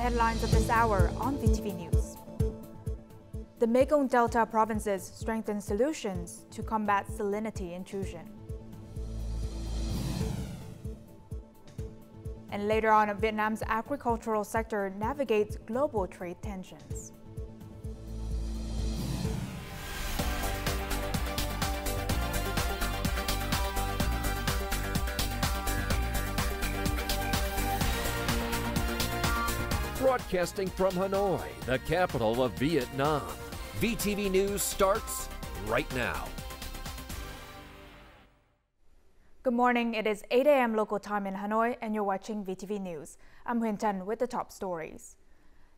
headlines of this hour on VTV News. The Mekong Delta provinces strengthen solutions to combat salinity intrusion. And later on, Vietnam's agricultural sector navigates global trade tensions. Broadcasting from Hanoi, the capital of Vietnam. VTV News starts right now. Good morning. It is 8 a.m. local time in Hanoi, and you're watching VTV News. I'm Huyen Tan with the top stories.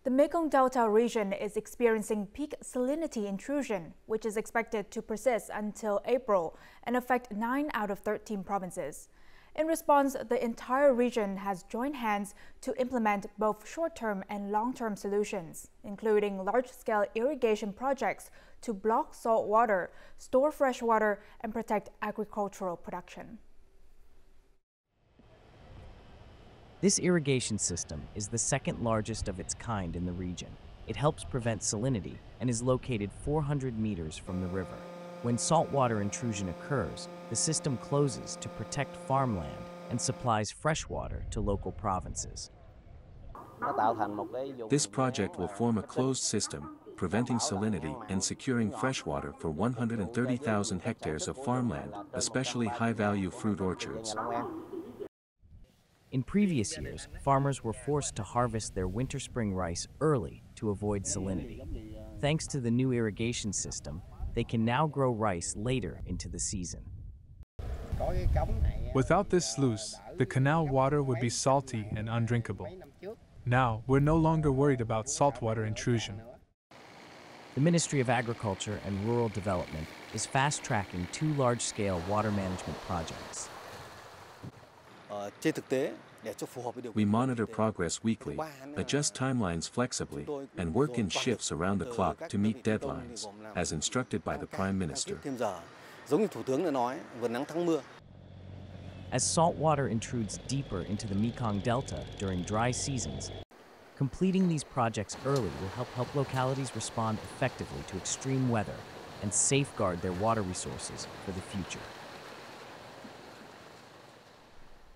The Mekong Delta region is experiencing peak salinity intrusion, which is expected to persist until April and affect 9 out of 13 provinces. In response, the entire region has joined hands to implement both short-term and long-term solutions, including large-scale irrigation projects to block salt water, store fresh water, and protect agricultural production. This irrigation system is the second largest of its kind in the region. It helps prevent salinity and is located 400 meters from the river. When saltwater intrusion occurs, the system closes to protect farmland and supplies fresh water to local provinces. This project will form a closed system, preventing salinity and securing fresh water for 130,000 hectares of farmland, especially high-value fruit orchards. In previous years, farmers were forced to harvest their winter-spring rice early to avoid salinity. Thanks to the new irrigation system, they can now grow rice later into the season. Without this sluice, the canal water would be salty and undrinkable. Now, we're no longer worried about saltwater intrusion. The Ministry of Agriculture and Rural Development is fast-tracking 2 large-scale water management projects. We monitor progress weekly, adjust timelines flexibly, and work in shifts around the clock to meet deadlines, as instructed by the Prime Minister. As saltwater intrudes deeper into the Mekong Delta during dry seasons, completing these projects early will help localities respond effectively to extreme weather and safeguard their water resources for the future.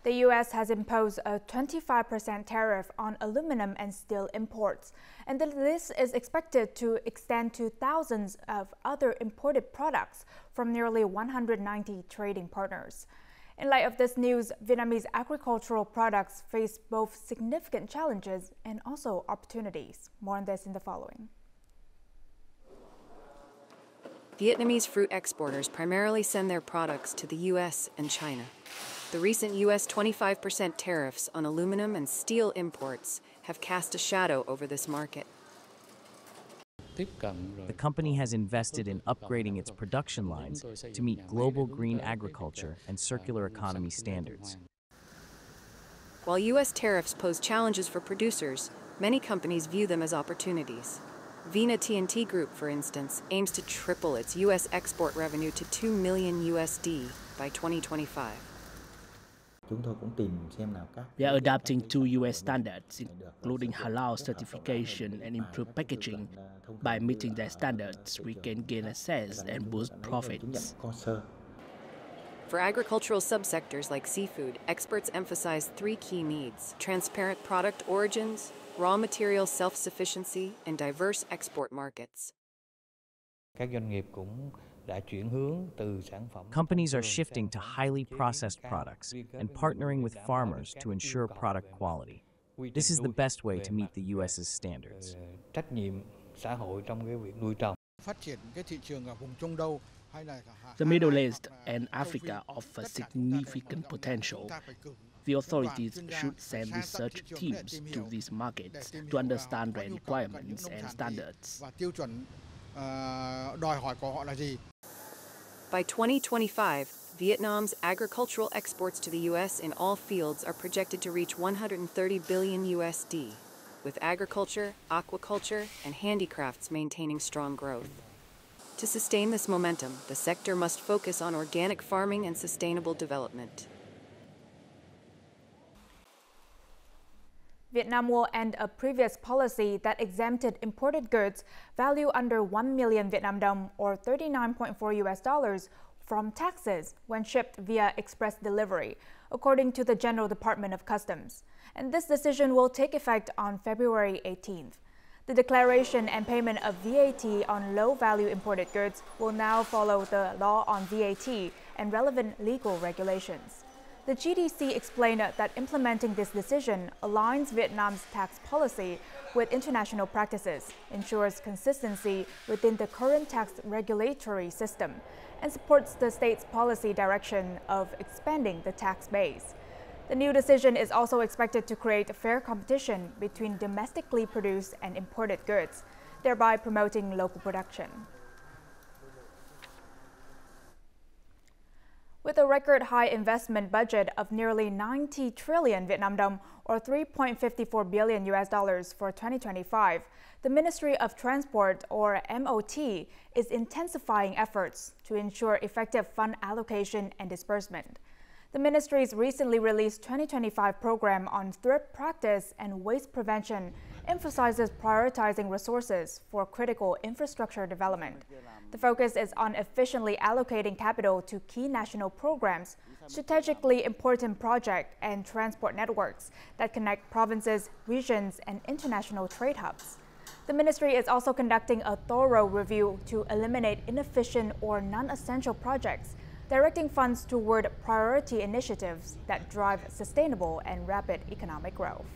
The U.S. has imposed a 25% tariff on aluminum and steel imports, and the list is expected to extend to thousands of other imported products from nearly 190 trading partners. In light of this news, Vietnamese agricultural products face both significant challenges and also opportunities. More on this in the following. Vietnamese fruit exporters primarily send their products to the U.S. and China. The recent U.S. 25% tariffs on aluminum and steel imports have cast a shadow over this market. The company has invested in upgrading its production lines to meet global green agriculture and circular economy standards. While U.S. tariffs pose challenges for producers, many companies view them as opportunities. Vina TNT Group, for instance, aims to triple its U.S. export revenue to $2 million USD by 2025. We are adapting to U.S. standards, including halal certification and improved packaging. By meeting their standards, we can gain access and boost profits. For agricultural subsectors like seafood, experts emphasize 3 key needs: transparent product origins, raw material self-sufficiency, and diverse export markets. Companies are shifting to highly processed products and partnering with farmers to ensure product quality. This is the best way to meet the U.S.'s standards. The Middle East and Africa offer significant potential. The authorities should send research teams to these markets to understand their requirements and standards. By 2025, Vietnam's agricultural exports to the U.S. in all fields are projected to reach 130 billion USD, with agriculture, aquaculture, and handicrafts maintaining strong growth. To sustain this momentum, the sector must focus on organic farming and sustainable development. Vietnam will end a previous policy that exempted imported goods value under 1 million Vietnam dong or $39.4 from taxes when shipped via express delivery, according to the General Department of Customs. And this decision will take effect on February 18th. The declaration and payment of VAT on low-value imported goods will now follow the law on VAT and relevant legal regulations. The GDC explained that implementing this decision aligns Vietnam's tax policy with international practices, ensures consistency within the current tax regulatory system, and supports the state's policy direction of expanding the tax base. The new decision is also expected to create fair competition between domestically produced and imported goods, thereby promoting local production. With a record high investment budget of nearly 90 trillion Vietnam dong or $3.54 billion for 2025, the Ministry of Transport, or MOT, is intensifying efforts to ensure effective fund allocation and disbursement. The ministry's recently released 2025 program on thrift practice and waste prevention emphasizes prioritizing resources for critical infrastructure development. The focus is on efficiently allocating capital to key national programs, strategically important projects, and transport networks that connect provinces, regions, and international trade hubs. The ministry is also conducting a thorough review to eliminate inefficient or non-essential projects, directing funds toward priority initiatives that drive sustainable and rapid economic growth.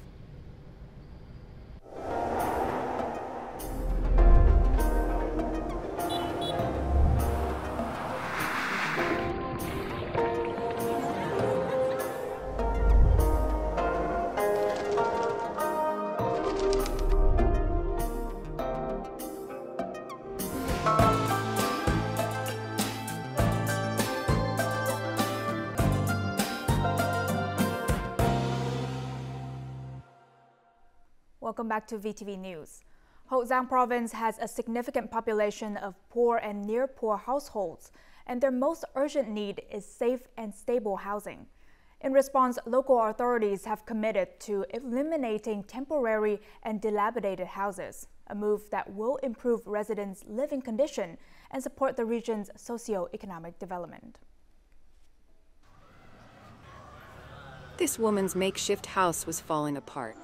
Welcome back to VTV News. Hậu Giang Province has a significant population of poor and near-poor households, and their most urgent need is safe and stable housing. In response, local authorities have committed to eliminating temporary and dilapidated houses, a move that will improve residents' living condition and support the region's socio-economic development. This woman's makeshift house was falling apart.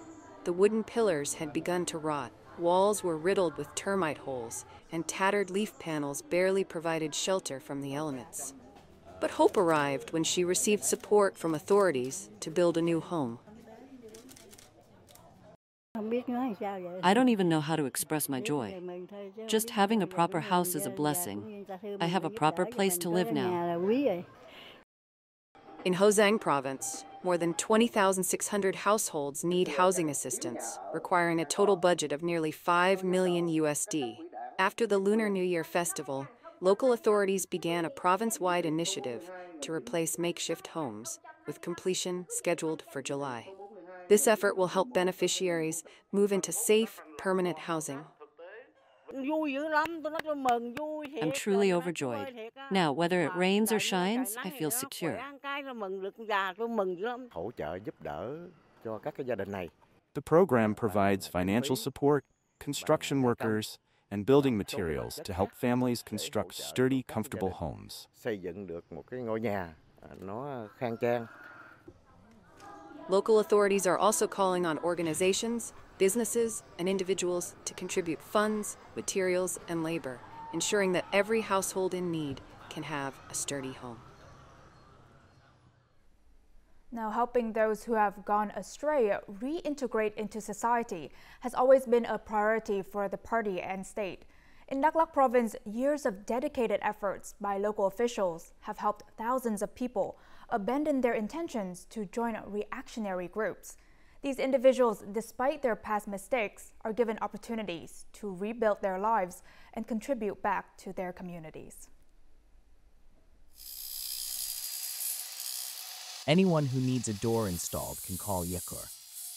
The wooden pillars had begun to rot, walls were riddled with termite holes, and tattered leaf panels barely provided shelter from the elements. But hope arrived when she received support from authorities to build a new home. I don't even know how to express my joy. Just having a proper house is a blessing. I have a proper place to live now. In Hậu Giang Province, more than 20,600 households need housing assistance, requiring a total budget of nearly $5 million. After the Lunar New Year festival, local authorities began a province-wide initiative to replace makeshift homes, with completion scheduled for July. This effort will help beneficiaries move into safe, permanent housing. I'm truly overjoyed. Now, whether it rains or shines, I feel secure. The program provides financial support, construction workers, and building materials to help families construct sturdy, comfortable homes. Local authorities are also calling on organizations, businesses, and individuals to contribute funds, materials, and labor, ensuring that every household in need can have a sturdy home. Now, helping those who have gone astray reintegrate into society has always been a priority for the party and state. In Đắk Lắk Province, years of dedicated efforts by local officials have helped thousands of people abandon their intentions to join reactionary groups. These individuals, despite their past mistakes, are given opportunities to rebuild their lives and contribute back to their communities. Anyone who needs a door installed can call Yekur.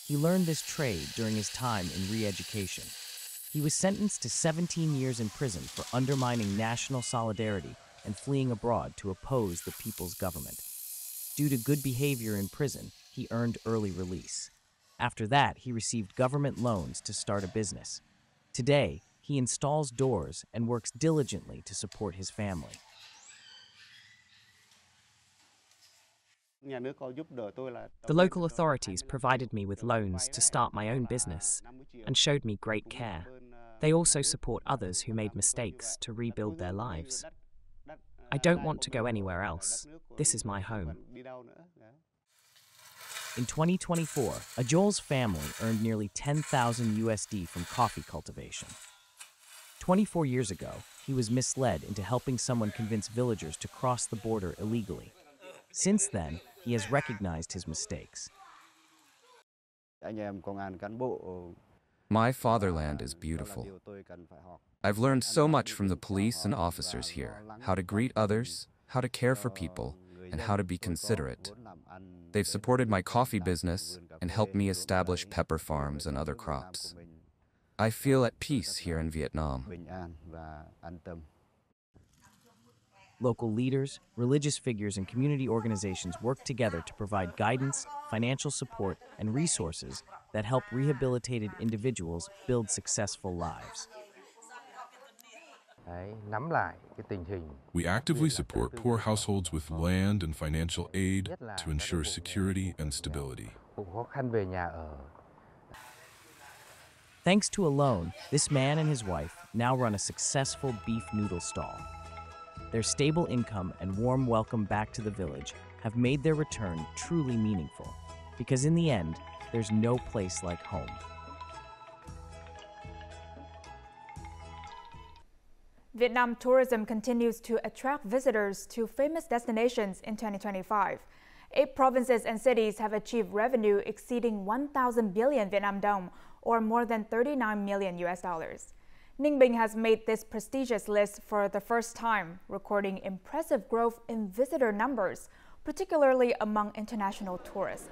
He learned this trade during his time in re-education. He was sentenced to 17 years in prison for undermining national solidarity and fleeing abroad to oppose the people's government. Due to good behavior in prison, he earned early release. After that, he received government loans to start a business. Today, he installs doors and works diligently to support his family. The local authorities provided me with loans to start my own business and showed me great care. They also support others who made mistakes to rebuild their lives. I don't want to go anywhere else. This is my home. In 2024, Ajol's family earned nearly 10,000 USD from coffee cultivation. 24 years ago, he was misled into helping someone convince villagers to cross the border illegally. Since then, he has recognized his mistakes. My fatherland is beautiful. I've learned so much from the police and officers here, how to greet others, how to care for people, and how to be considerate. They've supported my coffee business and helped me establish pepper farms and other crops. I feel at peace here in Vietnam. Local leaders, religious figures, and community organizations work together to provide guidance, financial support, and resources that help rehabilitated individuals build successful lives. We actively support poor households with land and financial aid to ensure security and stability. Thanks to a loan, this man and his wife now run a successful beef noodle stall. Their stable income and warm welcome back to the village have made their return truly meaningful, because in the end, there's no place like home. Vietnam tourism continues to attract visitors to famous destinations in 2025. 8 provinces and cities have achieved revenue exceeding 1,000 billion Vietnam dong, or more than 39 million US dollars. Ninh Bình has made this prestigious list for the first time, recording impressive growth in visitor numbers, particularly among international tourists.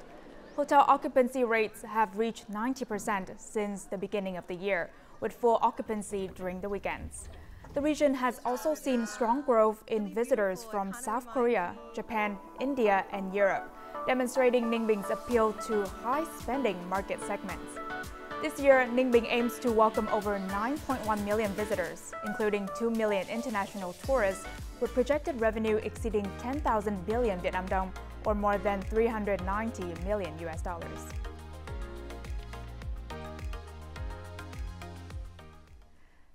Hotel occupancy rates have reached 90% since the beginning of the year, with full occupancy during the weekends. The region has also seen strong growth in visitors from South Korea, Japan, India, and Europe, demonstrating Ninh Bing's appeal to high-spending market segments. This year, Ninh Binh aims to welcome over 9.1 million visitors, including 2 million international tourists, with projected revenue exceeding 10,000 billion Vietnam dong, or more than 390 million US dollars.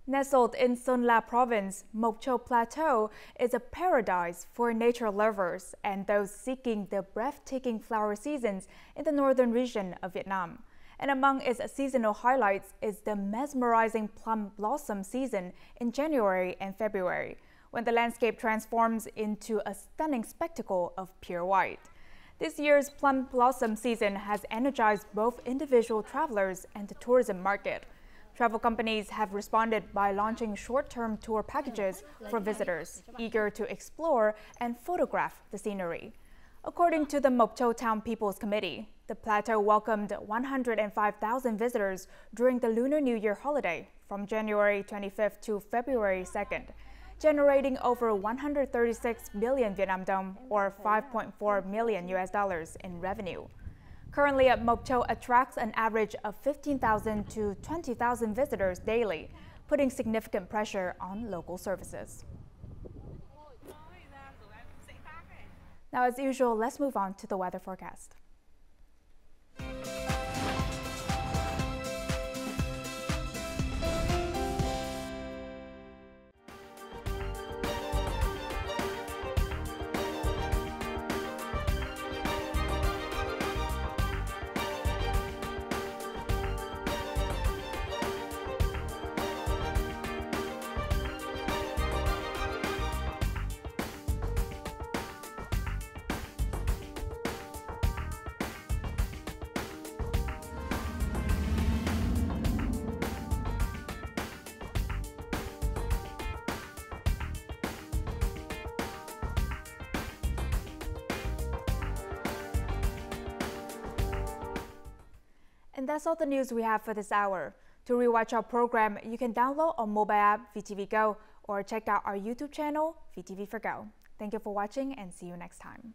Nestled in Sơn La Province, Mộc Châu Plateau is a paradise for nature lovers and those seeking the breathtaking flower seasons in the northern region of Vietnam. And among its seasonal highlights is the mesmerizing plum blossom season in January and February, when the landscape transforms into a stunning spectacle of pure white. This year's plum blossom season has energized both individual travelers and the tourism market. Travel companies have responded by launching short-term tour packages for visitors eager to explore and photograph the scenery. According to the Mộc Châu Town People's Committee, the plateau welcomed 105,000 visitors during the Lunar New Year holiday from January 25th to February 2nd, generating over 136 billion Vietnam dong, or 5.4 million US dollars in revenue. Currently, Mộc Châu attracts an average of 15,000 to 20,000 visitors daily, putting significant pressure on local services. Now, as usual, let's move on to the weather forecast. And that's all the news we have for this hour. To rewatch our program, you can download our mobile app VTVgo or check out our YouTube channel VTV4Go. Thank you for watching and see you next time.